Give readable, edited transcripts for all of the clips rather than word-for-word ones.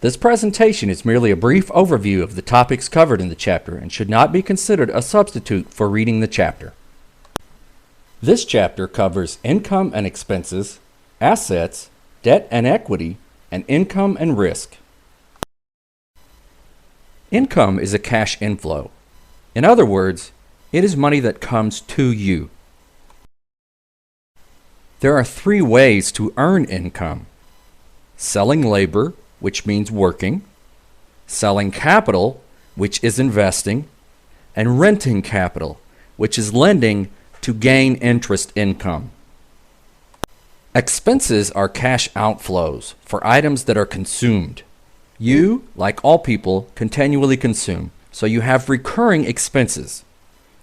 This presentation is merely a brief overview of the topics covered in the chapter and should not be considered a substitute for reading the chapter. This chapter covers income and expenses, assets, debt and equity, and income and risk. Income is a cash inflow. In other words, it is money that comes to you. There are three ways to earn income: selling labor, which means working; selling capital, which is investing; and renting capital, which is lending to gain interest income. Expenses are cash outflows for items that are consumed. You, like all people, continually consume, so you have recurring expenses.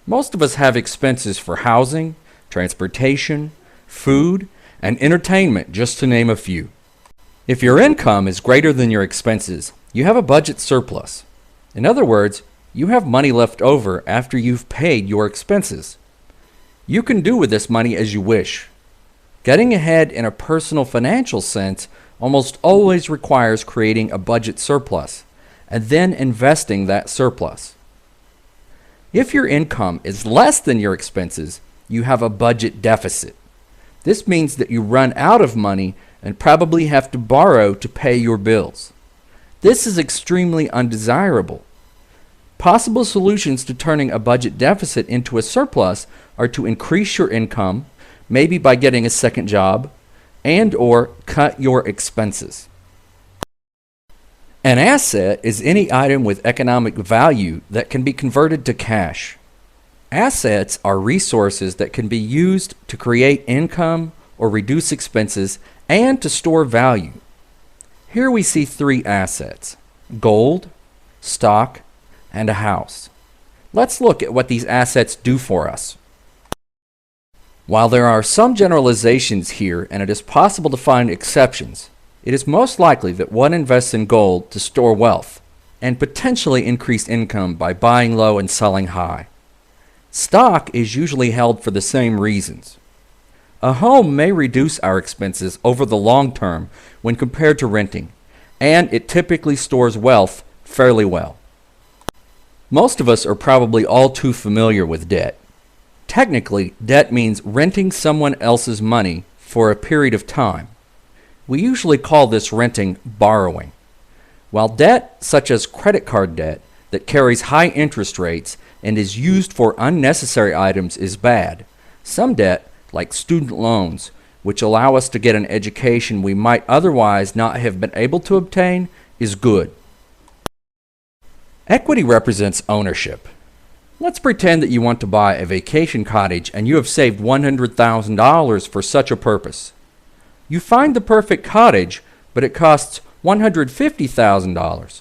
Most of us have expenses for housing, transportation, food, and entertainment, just to name a few. If your income is greater than your expenses, you have a budget surplus. In other words, you have money left over after you've paid your expenses. You can do with this money as you wish. Getting ahead in a personal financial sense almost always requires creating a budget surplus and then investing that surplus. If your income is less than your expenses, you have a budget deficit. This means that you run out of money and probably have to borrow to pay your bills. This is extremely undesirable. Possible solutions to turning a budget deficit into a surplus are to increase your income, maybe by getting a second job, and/or cut your expenses. An asset is any item with economic value that can be converted to cash. Assets are resources that can be used to create income or reduce expenses and to store value. Here we see three assets: gold, stock, and a house. Let's look at what these assets do for us. While there are some generalizations here and it is possible to find exceptions, it is most likely that one invests in gold to store wealth and potentially increase income by buying low and selling high. Stock is usually held for the same reasons. A home may reduce our expenses over the long term when compared to renting, and it typically stores wealth fairly well. Most of us are probably all too familiar with debt. Technically, debt means renting someone else's money for a period of time. We usually call this renting borrowing. While debt, such as credit card debt, that carries high interest rates and is used for unnecessary items is bad, some debt, like student loans, which allow us to get an education we might otherwise not have been able to obtain, is good. Equity represents ownership. Let's pretend that you want to buy a vacation cottage and you have saved $100,000 for such a purpose. You find the perfect cottage, but it costs $150,000.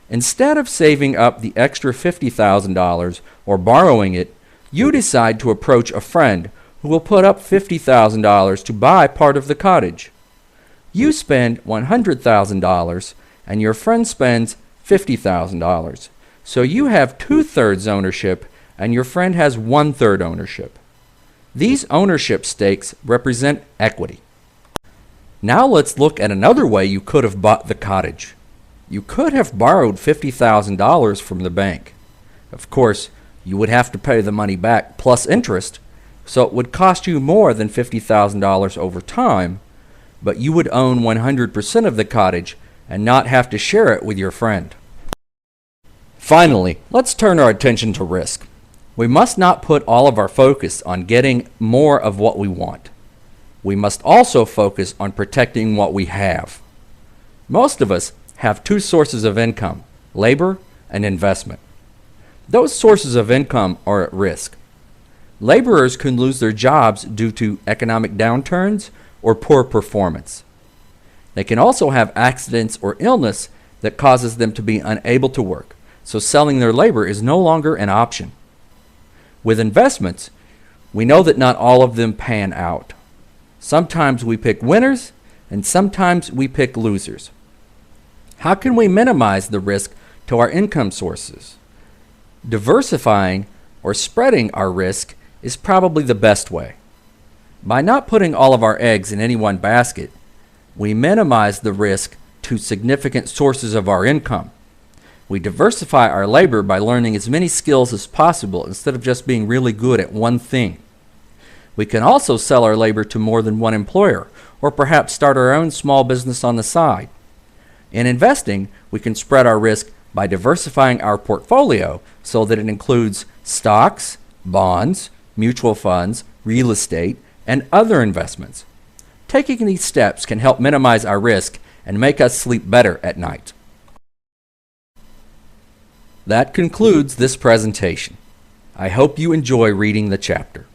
Instead of saving up the extra $50,000 or borrowing it, you decide to approach a friend who will put up $50,000 to buy part of the cottage. You spend $100,000 and your friend spends $50,000. So you have 2/3 ownership and your friend has 1/3 ownership. These ownership stakes represent equity. Now let's look at another way you could have bought the cottage. You could have borrowed $50,000 from the bank. Of course, you would have to pay the money back plus interest, so it would cost you more than $50,000 over time, but you would own 100% of the cottage and not have to share it with your friend. Finally, let's turn our attention to risk. We must not put all of our focus on getting more of what we want. We must also focus on protecting what we have. Most of us have two sources of income: labor and investment. Those sources of income are at risk. Laborers can lose their jobs due to economic downturns or poor performance. They can also have accidents or illness that causes them to be unable to work, so selling their labor is no longer an option. With investments, we know that not all of them pan out. Sometimes we pick winners, and sometimes we pick losers. How can we minimize the risk to our income sources? Diversifying or spreading our risk is probably the best way. By not putting all of our eggs in any one basket, we minimize the risk to significant sources of our income. We diversify our labor by learning as many skills as possible instead of just being really good at one thing. We can also sell our labor to more than one employer, or perhaps start our own small business on the side. In investing, we can spread our risk by diversifying our portfolio so that it includes stocks, bonds, mutual funds, real estate, and other investments. Taking these steps can help minimize our risk and make us sleep better at night. That concludes this presentation. I hope you enjoy reading the chapter.